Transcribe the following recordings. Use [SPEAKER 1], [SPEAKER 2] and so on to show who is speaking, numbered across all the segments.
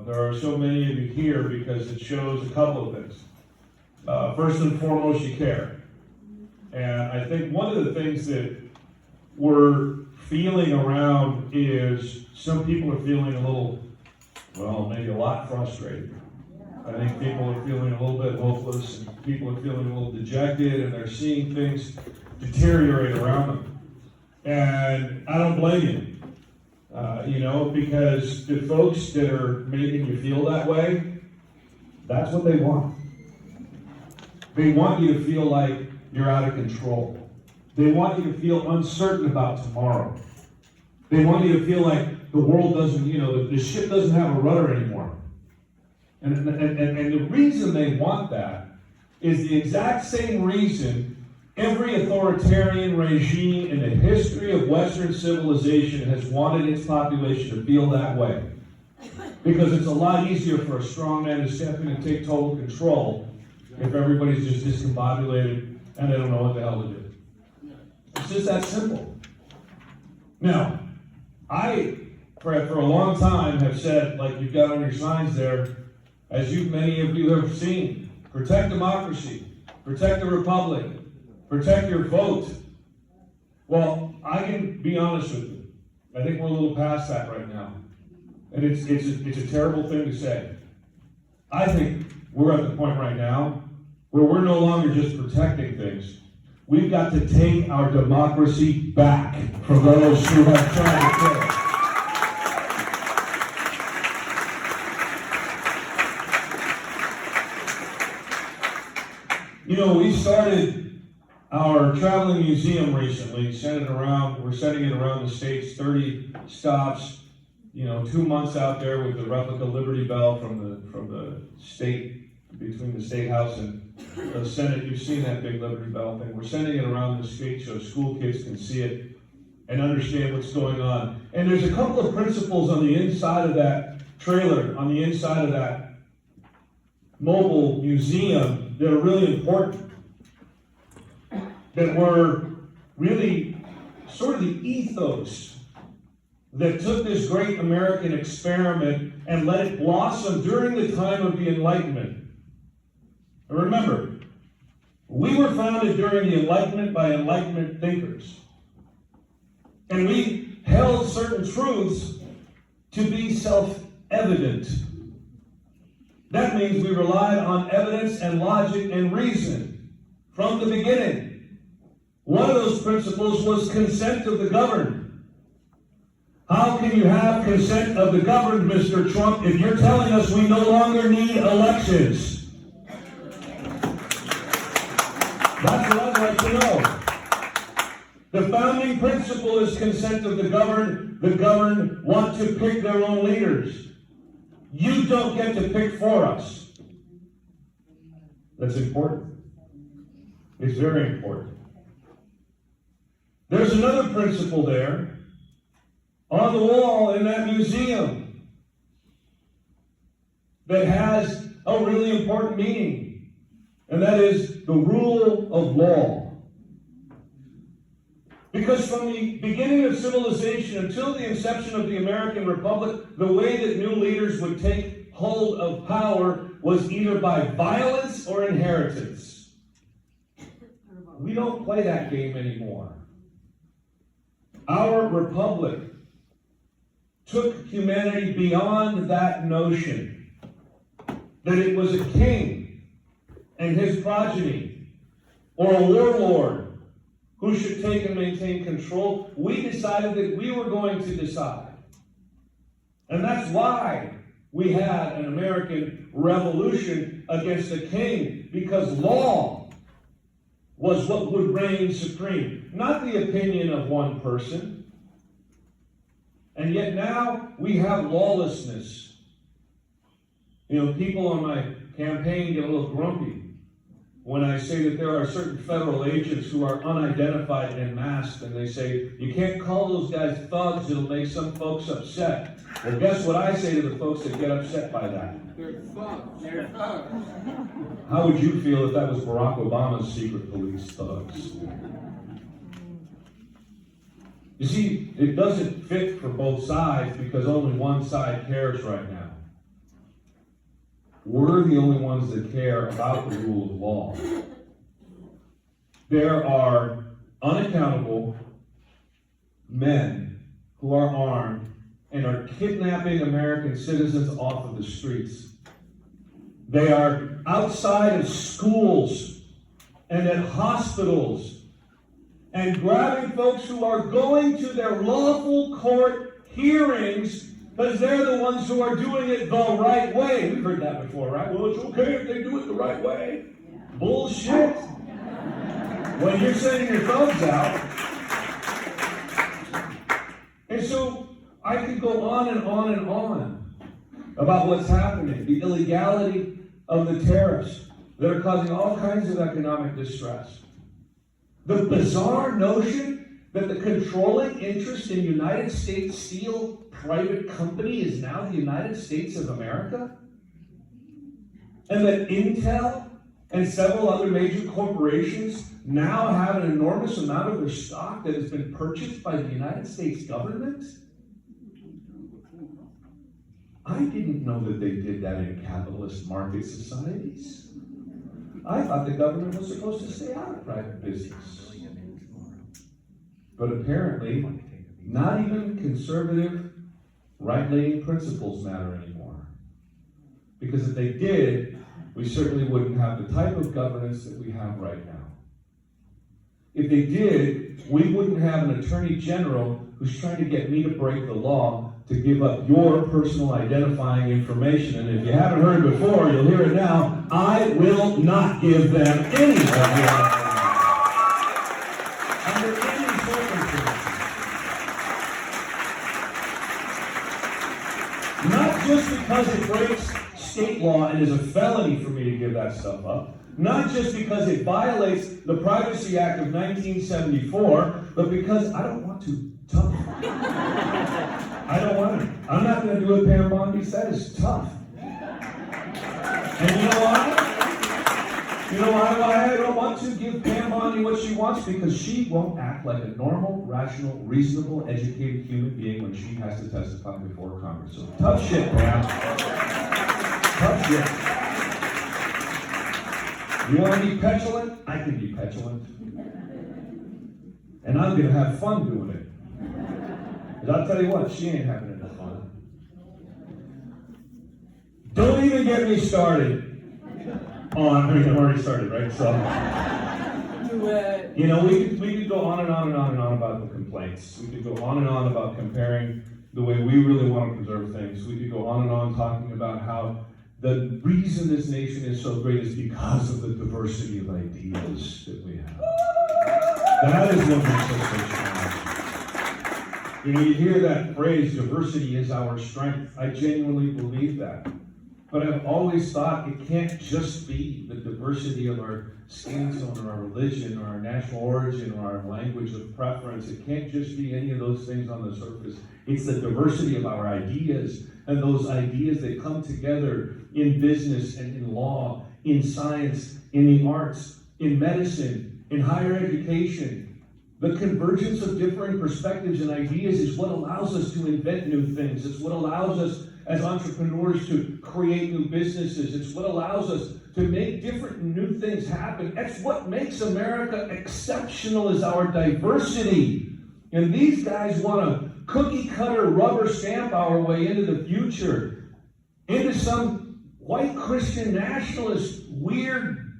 [SPEAKER 1] there are so many of you here because it shows a couple of things. First and foremost, you care. And I think one of the things that we're feeling around is some people are feeling a little, well, maybe a lot frustrated. I think people are feeling a little bit hopeless, and people are feeling a little dejected, and they're seeing things deteriorate around them. And I don't blame you. Because the folks that are making you feel that way, that's what they want. They want you to feel like you're out of control. They want you to feel uncertain about tomorrow. They want you to feel like the world doesn't, the ship doesn't have a rudder anymore. And the reason they want that is the exact same reason every authoritarian regime in the history of Western civilization has wanted its population to feel that way. Because it's a lot easier for a strong man to step in and take total control if everybody's just discombobulated and they don't know what the hell to do. It's just that simple. Now, I, for a long time, have said, like you've got on your signs there, as many of you have seen, protect democracy, protect the republic, protect your vote. Well, I can be honest with you. I think we're a little past that right now. And it's a terrible thing to say. I think we're at the point right now where we're no longer just protecting things. We've got to take our democracy back from those who have tried to kill it. We started our traveling museum recently, we're sending it around the States, 30 stops, 2 months out there with the replica Liberty Bell from the state, between the State House and the Senate. You've seen that big Liberty Bell thing. We're sending it around the state so school kids can see it and understand what's going on. And there's a couple of principles on the inside of that trailer, on the inside of that mobile museum that are really important, that were really sort of the ethos that took this great American experiment and let it blossom during the time of the Enlightenment. And remember, we were founded during the Enlightenment by Enlightenment thinkers. And we held certain truths to be self-evident. That means we relied on evidence and logic and reason from the beginning. One of those principles was consent of the governed. How can you have consent of the governed, Mr. Trump, if you're telling us we no longer need elections? That's what I'd like to know. The founding principle is consent of the governed. The governed want to pick their own leaders. You don't get to pick for us. That's important. It's very important. There's another principle there on the wall in that museum that has a really important meaning, and that is the rule of law. Because from the beginning of civilization until the inception of the American Republic, the way that new leaders would take hold of power was either by violence or inheritance. We don't play that game anymore. Our republic took humanity beyond that notion that it was a king and his progeny or a warlord who should take and maintain control. We decided that we were going to decide. And that's why we had an American Revolution against the king, because law was what would reign supreme, not the opinion of one person. And yet now we have lawlessness. People on my campaign get a little grumpy when I say that there are certain federal agents who are unidentified and masked, and they say, you can't call those guys thugs, it'll make some folks upset. Well, guess what I say to the folks that get upset by that?
[SPEAKER 2] They're thugs. They're thugs.
[SPEAKER 1] How would you feel if that was Barack Obama's secret police thugs? You see, it doesn't fit for both sides because only one side cares right now. we're the only ones that care about the rule of law. There are unaccountable men who are armed and are kidnapping American citizens off of the streets. They are outside of schools and at hospitals and grabbing folks who are going to their lawful court hearings because they're the ones who are doing it the right way. We've heard that before, right? Well, it's okay if they do it the right way. Bullshit. When you're sending your thumbs out. And so I could go on and on and on about what's happening, the illegality of the tariffs that are causing all kinds of economic distress. The bizarre notion that the controlling interest in United States Steel private company is now the United States of America, and that Intel and several other major corporations now have an enormous amount of their stock that has been purchased by the United States government. I didn't know that they did that in capitalist market societies. I thought the government was supposed to stay out of private business. But apparently, not even conservative, right-leaning principles matter anymore. Because if they did, we certainly wouldn't have the type of governance that we have right now. If they did, we wouldn't have an attorney general who's trying to get me to break the law to give up your personal identifying information. And if you haven't heard it before, you'll hear it now. I will not give them any of that. Under any circumstances. Not just because it breaks state law and is a felony for me to give that stuff up. Not just because it violates the Privacy Act of 1974, but because I don't want to. Tough. I don't want to. I'm not going to do what Pam Bondi said. It's tough. And you know why? You know why I don't want to give Pam Bondi what she wants? Because she won't act like a normal, rational, reasonable, educated human being when she has to testify before Congress. So tough shit, Pam. Tough shit. You want to be petulant? I can be petulant. And I'm going to have fun doing it. Because I'll tell you what, she ain't having enough fun. Don't even get me started on, I've already started, right? So, you know, we could go on and on and on and on about the complaints. We could go on and on about comparing the way we really want to preserve things. We could go on and on talking about how the reason this nation is so great is because of the diversity of ideas that we have. That is what makes us so strong. You know, you hear that phrase, diversity is our strength. I genuinely believe that. But I've always thought it can't just be the diversity of our skin tone or our religion or our national origin or our language of preference. It can't just be any of those things on the surface. It's the diversity of our ideas, and those ideas that come together in business and in law, in science, in the arts, in medicine, in higher education. The convergence of differing perspectives and ideas is what allows us to invent new things. It's what allows us as entrepreneurs to create new businesses. It's what allows us to make different new things happen. That's what makes America exceptional, is our diversity. And these guys want to cookie cutter rubber stamp our way into the future, into some white Christian nationalist, weird,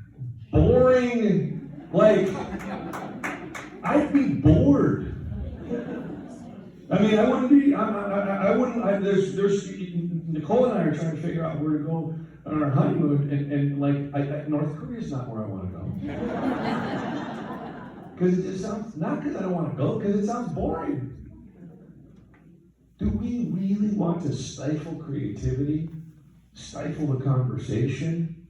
[SPEAKER 1] boring, like, I'd be bored. I mean, I wouldn't be, there's, Nicole and I are trying to figure out where to go on our honeymoon, and North Korea's not where I want to go. Because it just sounds, not because I don't want to go, because it sounds boring. Do we really want to stifle creativity? Stifle the conversation?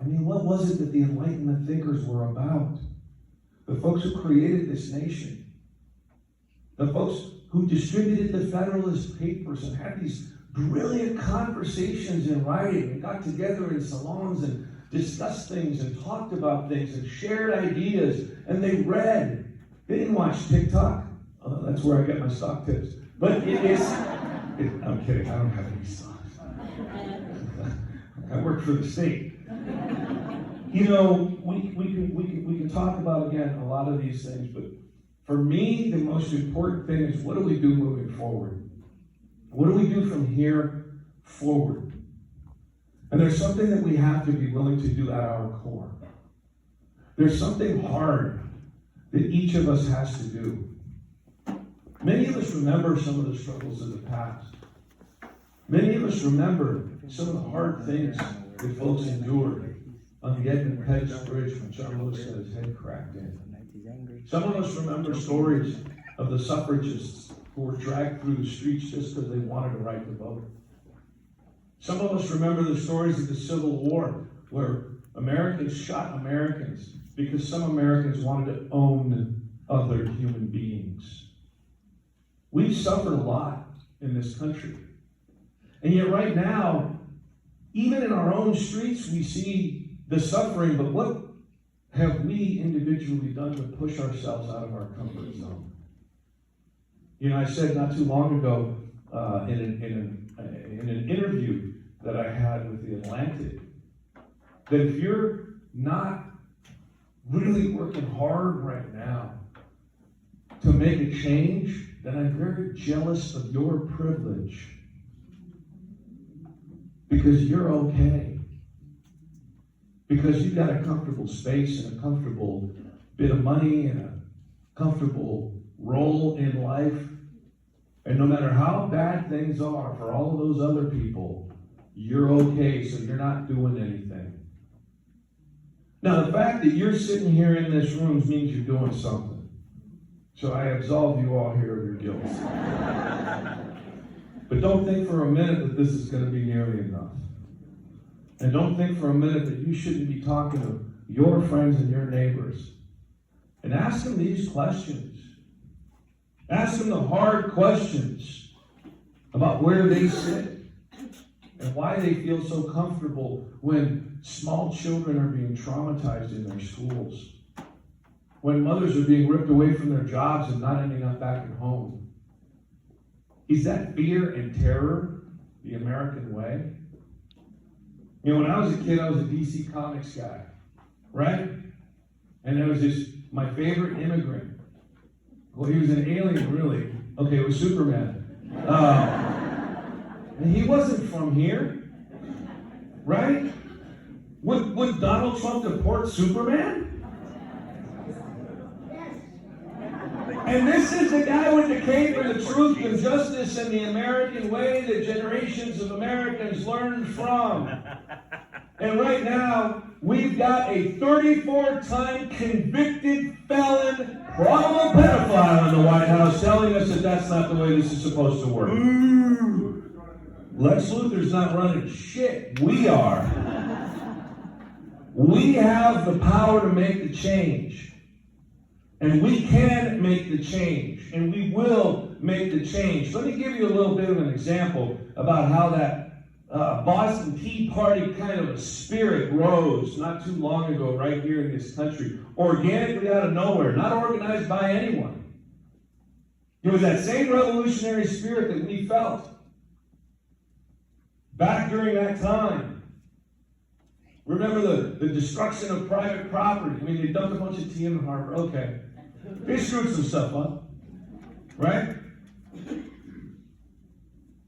[SPEAKER 1] I mean, what was it that the Enlightenment thinkers were about? The folks who created this nation. The folks who distributed the Federalist Papers and had these brilliant conversations in writing and got together in salons and discussed things and talked about things and shared ideas, and they read. They didn't watch TikTok. Oh, that's where I get my stock tips. But I'm kidding, I don't have any stocks. work for the state. You know, we can talk about, again, a lot of these things, but for me, the most important thing is, what do we do moving forward? What do we do from here forward? And there's something that we have to be willing to do at our core. There's something hard that each of us has to do. Many of us remember some of the struggles of the past. Many of us remember some of the hard things that folks endured on the Edmund Pettus Bridge when John Lewis had his head cracked in. Some of us remember stories of the suffragists who were dragged through the streets just because they wanted a right to vote. Some of us remember the stories of the Civil War, where Americans shot Americans because some Americans wanted to own other human beings. We've suffered a lot in this country. And yet right now, even in our own streets, we see the suffering, but what have we individually done to push ourselves out of our comfort zone? You know, I said not too long ago in an interview that I had with The Atlantic, that if you're not really working hard right now to make a change, then I'm very jealous of your privilege, because you're okay. Because you've got a comfortable space and a comfortable bit of money and a comfortable role in life. And no matter how bad things are for all of those other people, you're okay, so you're not doing anything. Now, the fact that you're sitting here in this room means you're doing something. So I absolve you all here of your guilt. But don't think for a minute that this is going to be nearly enough. And don't think for a minute that you shouldn't be talking to your friends and your neighbors. And ask them these questions. Ask them the hard questions about where they sit and why they feel so comfortable when small children are being traumatized in their schools, when mothers are being ripped away from their jobs and not ending up back at home. Is that fear and terror the American way? You know, when I was a kid, I was a DC Comics guy, right? And there was my favorite immigrant. Well, he was an alien, really. Okay, it was Superman. And he wasn't from here, right? Would Donald Trump deport Superman? And this is the guy with the cape for the truth and justice and the American way that generations of Americans learned from. And right now, we've got a 34-time convicted felon, probable pedophile in the White House telling us that that's not the way this is supposed to work. Lex Luthor's not running shit. We are. We have the power to make the change. And we can make the change. And we will make the change. Let me give you a little bit of an example about how that Boston Tea Party kind of a spirit rose not too long ago right here in this country. Organically out of nowhere. Not organized by anyone. It was that same revolutionary spirit that we felt back during that time. Remember the destruction of private property. I mean, they dumped a bunch of tea in the harbor. Okay. They screwed some stuff up. Right?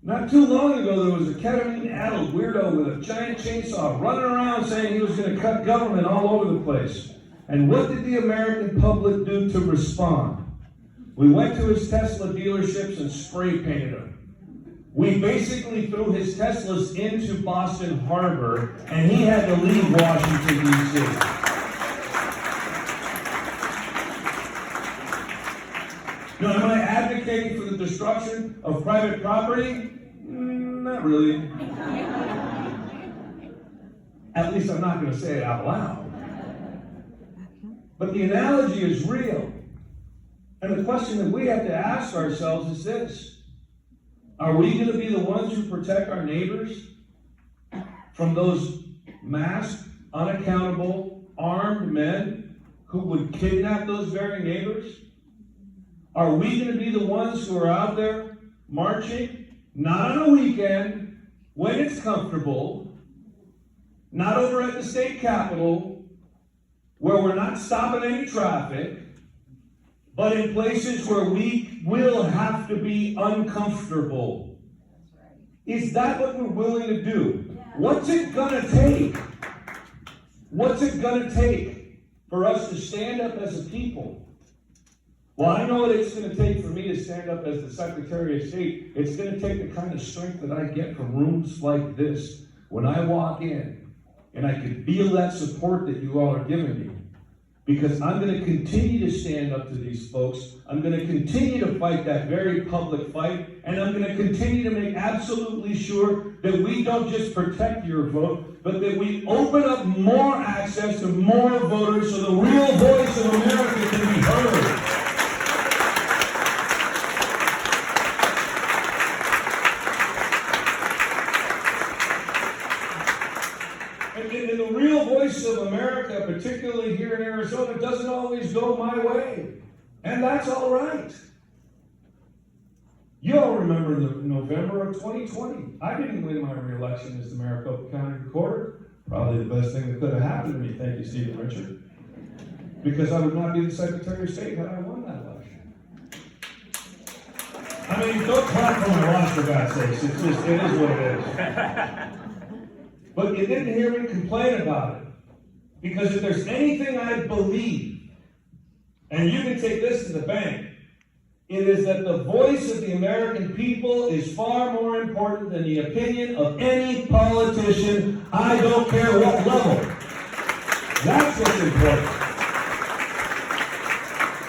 [SPEAKER 1] Not too long ago, there was a ketamine-addled weirdo with a giant chainsaw running around saying he was going to cut government all over the place. And what did the American public do to respond? We went to his Tesla dealerships and spray painted them. We basically threw his Teslas into Boston Harbor, and he had to leave Washington, D.C. Now, am I advocating for the destruction of private property? Not really. At least I'm not going to say it out loud. But the analogy is real. And the question that we have to ask ourselves is this. Are we going to be the ones who protect our neighbors from those masked, unaccountable, armed men who would kidnap those very neighbors? Are we going to be the ones who are out there marching, not on a weekend, when it's comfortable, not over at the state capitol, where we're not stopping any traffic, but in places where we will have to be uncomfortable. Is that what we're willing to do? What's it gonna take? What's it gonna take for us to stand up as a people? Well, I know what it's gonna take for me to stand up as the Secretary of State. It's gonna take the kind of strength that I get from rooms like this. When I walk in, and I can feel that support that you all are giving me. Because I'm going to continue to stand up to these folks. I'm going to continue to fight that very public fight. And I'm going to continue to make absolutely sure that we don't just protect your vote, but that we open up more access to more voters so the real voice of America can be heard. And the real voice of America, particularly here in Arizona, doesn't always go my way. And that's all right. You all remember November of 2020. I didn't win my re-election as the Maricopa County Recorder. Probably the best thing that could have happened to me, thank you, Stephen Richard. Because I would not be the Secretary of State had I won that election. I mean, don't clap for my loss, for God's sakes. It's just, it is what it is. But you didn't hear me complain about it. Because if there's anything I believe, and you can take this to the bank, it is that the voice of the American people is far more important than the opinion of any politician, I don't care what level. That's what's important.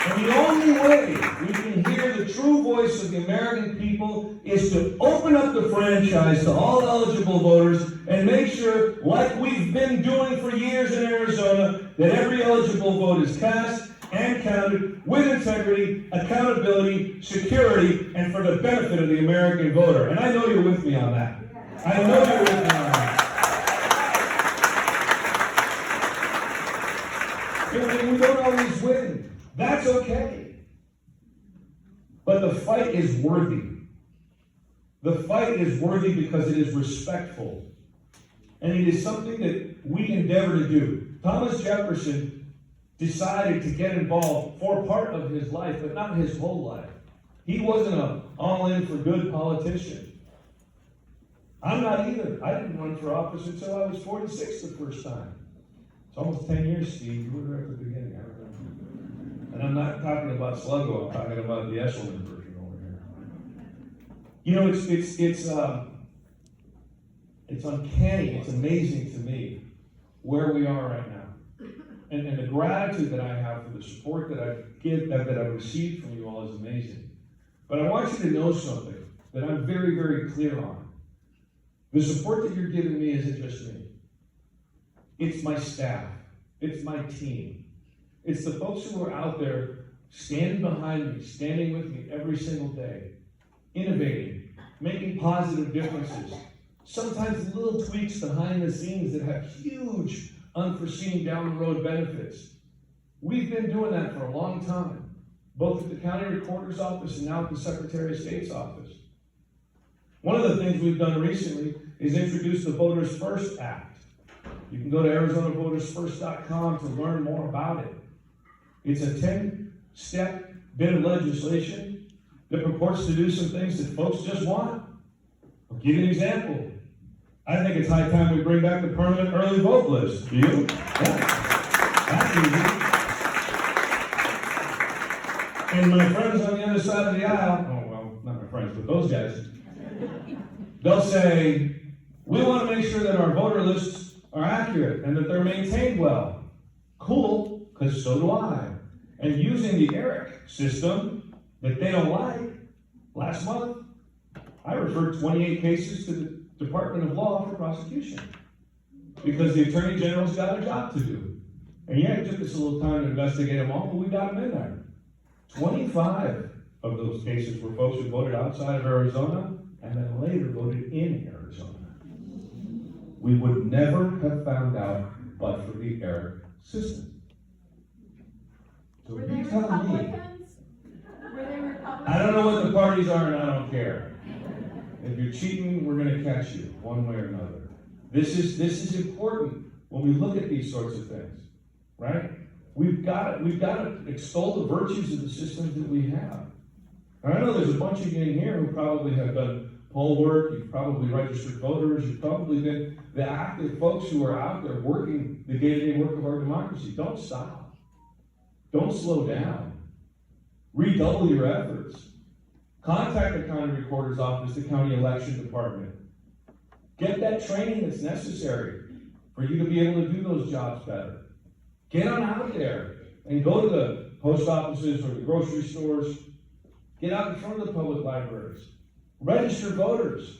[SPEAKER 1] And the only way we can hear the true voice of the American people is to open up the franchise to all eligible voters and make sure, like we've been doing for years in Arizona, that every eligible vote is cast and counted with integrity, accountability, security, and for the benefit of the American voter. And I know you're with me on that. I know you're with me on that. And we don't always win. That's okay. But the fight is worthy. The fight is worthy because it is respectful. And it is something that we endeavor to do. Thomas Jefferson decided to get involved for part of his life, but not his whole life. He wasn't an all-in for good politician. I'm not either. I didn't run for office until I was 46 the first time. It's almost 10 years, Steve. You were there at the beginning. I remember. And I'm not talking about Sluggo. I'm talking about the Eshelman version over here. You know, it's uncanny. It's amazing to me where we are right now. And the gratitude that I have for the support that I've received from you all is amazing. But I want you to know something that I'm very, very clear on. The support that you're giving me isn't just me. It's my staff. It's my team. It's the folks who are out there standing behind me, standing with me every single day, innovating, making positive differences. Sometimes little tweaks behind the scenes that have huge, unforeseen down-the-road benefits. We've been doing that for a long time, both at the county recorder's office and now at the Secretary of State's office. One of the things we've done recently is introduce the Voters First Act. You can go to ArizonaVotersFirst.com to learn more about it. It's a 10-step bit of legislation that purports to do some things that folks just want. I'll give you an example. I think it's high time we bring back the permanent early vote list. Do you? Yeah. That's easy. And my friends on the other side of the aisle, oh, well, not my friends, but those guys, they'll say, we want to make sure that our voter lists are accurate and that they're maintained well. Cool, because so do I. And using the ERIC system that they don't like, last month, I referred 28 cases to the Department of Law for prosecution because the Attorney General's got a job to do. And yeah, it took us a little time to investigate them all, but we got them in there. 25 of those cases were folks who voted outside of Arizona and then later voted in Arizona. We would never have found out but for the ERIC system. So
[SPEAKER 3] Were
[SPEAKER 1] you
[SPEAKER 3] they
[SPEAKER 1] tell me.
[SPEAKER 3] Republicans? Were they Republicans?
[SPEAKER 1] I don't know what the parties are and I don't care. If you're cheating, we're going to catch you one way or another. This is important when we look at these sorts of things, right? We've got to extol the virtues of the systems that we have. And I know there's a bunch of you in here who probably have done poll work, you've probably registered voters, you've probably been the active folks who are out there working the day-to-day work of our democracy. Don't stop. Don't slow down. Redouble your efforts. Contact the county recorder's office, the county election department. Get that training that's necessary for you to be able to do those jobs better. Get on out there and go to the post offices or the grocery stores. Get out in front of the public libraries. Register voters.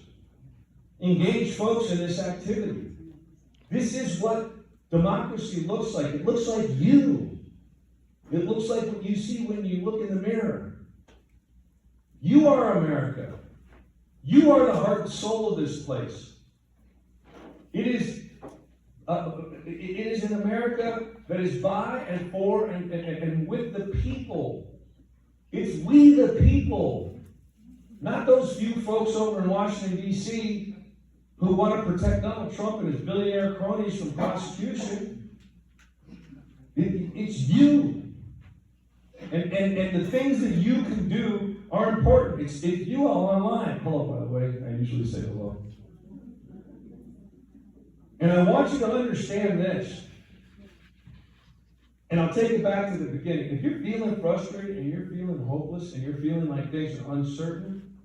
[SPEAKER 1] Engage folks in this activity. This is what democracy looks like. It looks like you. It looks like what you see when you look in the mirror. You are America. You are the heart and soul of this place. It is an America that is by and for and with the people. It's we the people, not those few folks over in Washington, D.C. who want to protect Donald Trump and his billionaire cronies from prosecution. It's you. And the things that you can do are important. It's you all online. Hello, by the way. I usually say hello. And I want you to understand this. And I'll take it back to the beginning. If you're feeling frustrated and you're feeling hopeless and you're feeling like things are uncertain,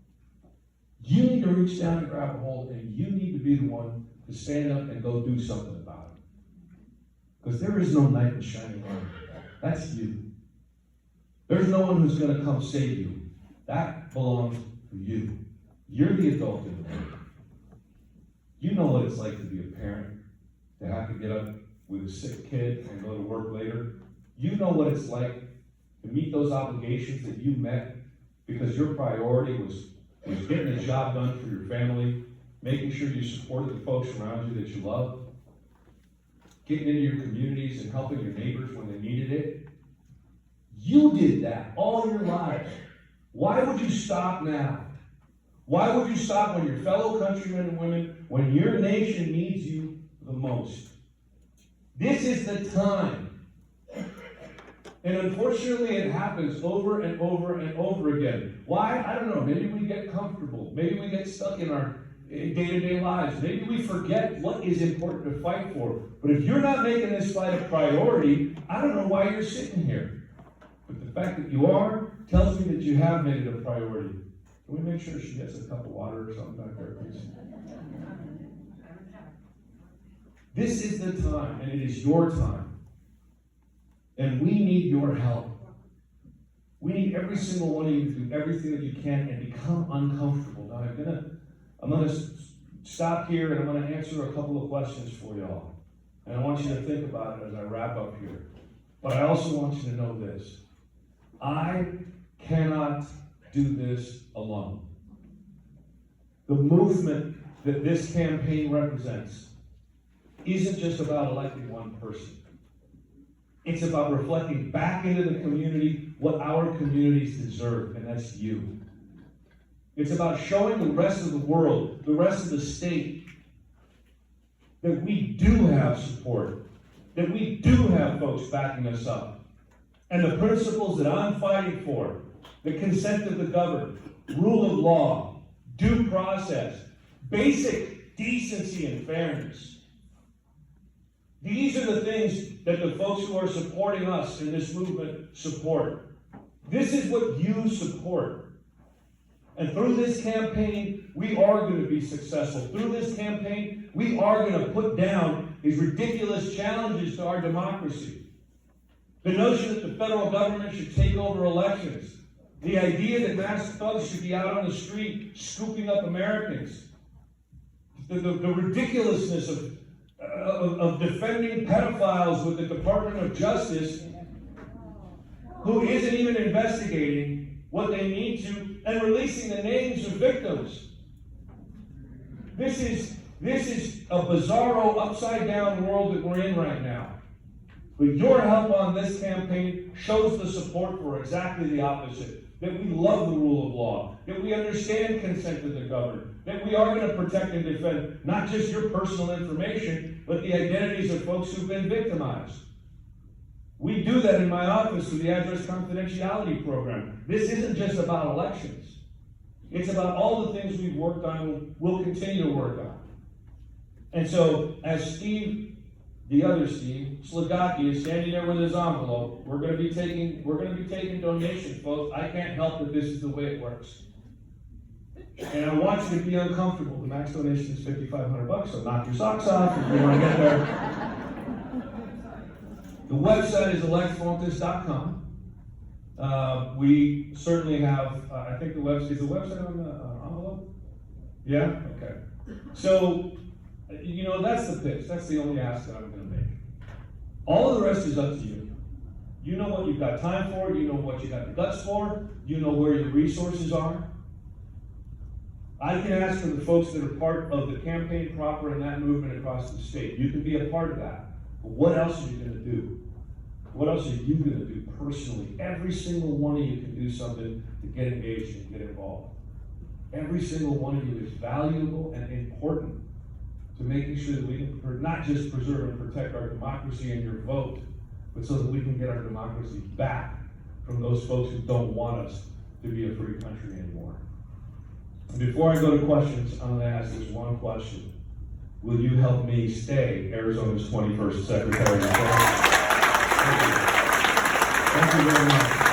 [SPEAKER 1] you need to reach down and grab a hold, and you need to be the one to stand up and go do something about it. Because there is no knight in shining armor. That's you. There's no one who's going to come save you. That belongs to you. You're the adult in the room. You know what it's like to be a parent, to have to get up with a sick kid and go to work later. You know what it's like to meet those obligations that you met because your priority was getting the job done for your family, making sure you supported the folks around you that you love, getting into your communities and helping your neighbors when they needed it. You did that all your lives. Why would you stop now? Why would you stop when your fellow countrymen and women, when your nation needs you the most? This is the time. And unfortunately, it happens over and over and over again. Why? I don't know. Maybe we get comfortable. Maybe we get stuck in our day-to-day lives. Maybe we forget what is important to fight for. But if you're not making this fight a priority, I don't know why you're sitting here. But the fact that you are tells me that you have made it a priority. Can we make sure she gets a cup of water or something back there, please? This is the time, and it is your time. And we need your help. We need every single one of you to do everything that you can and become uncomfortable. Now, I'm gonna stop here and I'm gonna answer a couple of questions for y'all. And I want you to think about it as I wrap up here. But I also want you to know this. I cannot do this alone. The movement that this campaign represents isn't just about electing one person. It's about reflecting back into the community what our communities deserve, and that's you. It's about showing the rest of the world, the rest of the state, that we do have support, that we do have folks backing us up. And the principles that I'm fighting for, the consent of the governed, rule of law, due process, basic decency and fairness. These are the things that the folks who are supporting us in this movement support. This is what you support. And through this campaign, we are going to be successful. Through this campaign, we are going to put down these ridiculous challenges to our democracy. The notion that the federal government should take over elections. The idea that masked thugs should be out on the street scooping up Americans. The ridiculousness of defending pedophiles with the Department of Justice, who isn't even investigating what they need to, and releasing the names of victims. This is a bizarro, upside-down world that we're in right now. But your help on this campaign shows the support for exactly the opposite. that we love the rule of law, that we understand consent to the governed, that we are going to protect and defend not just your personal information, but the identities of folks who've been victimized. We do that in my office through the address confidentiality program. This isn't just about elections. It's about all the things we've worked on, we'll continue to work on. And so, as Steve, the other Steve, Slagaki, is standing there with his envelope, we're going to be taking donations, folks. I can't help that this is the way it works. And I want you to be uncomfortable. The max donation is $5,500, so knock your socks off if you want to get there. The website is electfontes.com. We certainly have, I think is the website on the envelope? Yeah? Okay. So, that's the pitch. That's the only ask that I'm going to make. All of the rest is up to you. You know what you've got time for. You know what you got the guts for. You know where your resources are. I can ask for the folks that are part of the campaign proper in that movement across the state. You can be a part of that. But what else are you going to do? What else are you going to do personally? Every single one of you can do something to get engaged and get involved. Every single one of you is valuable and important to making sure that we can not just preserve and protect our democracy and your vote, but so that we can get our democracy back from those folks who don't want us to be a free country anymore. And before I go to questions, I'm going to ask this one question. Will you help me stay Arizona's 21st Secretary of State? Thank you very much.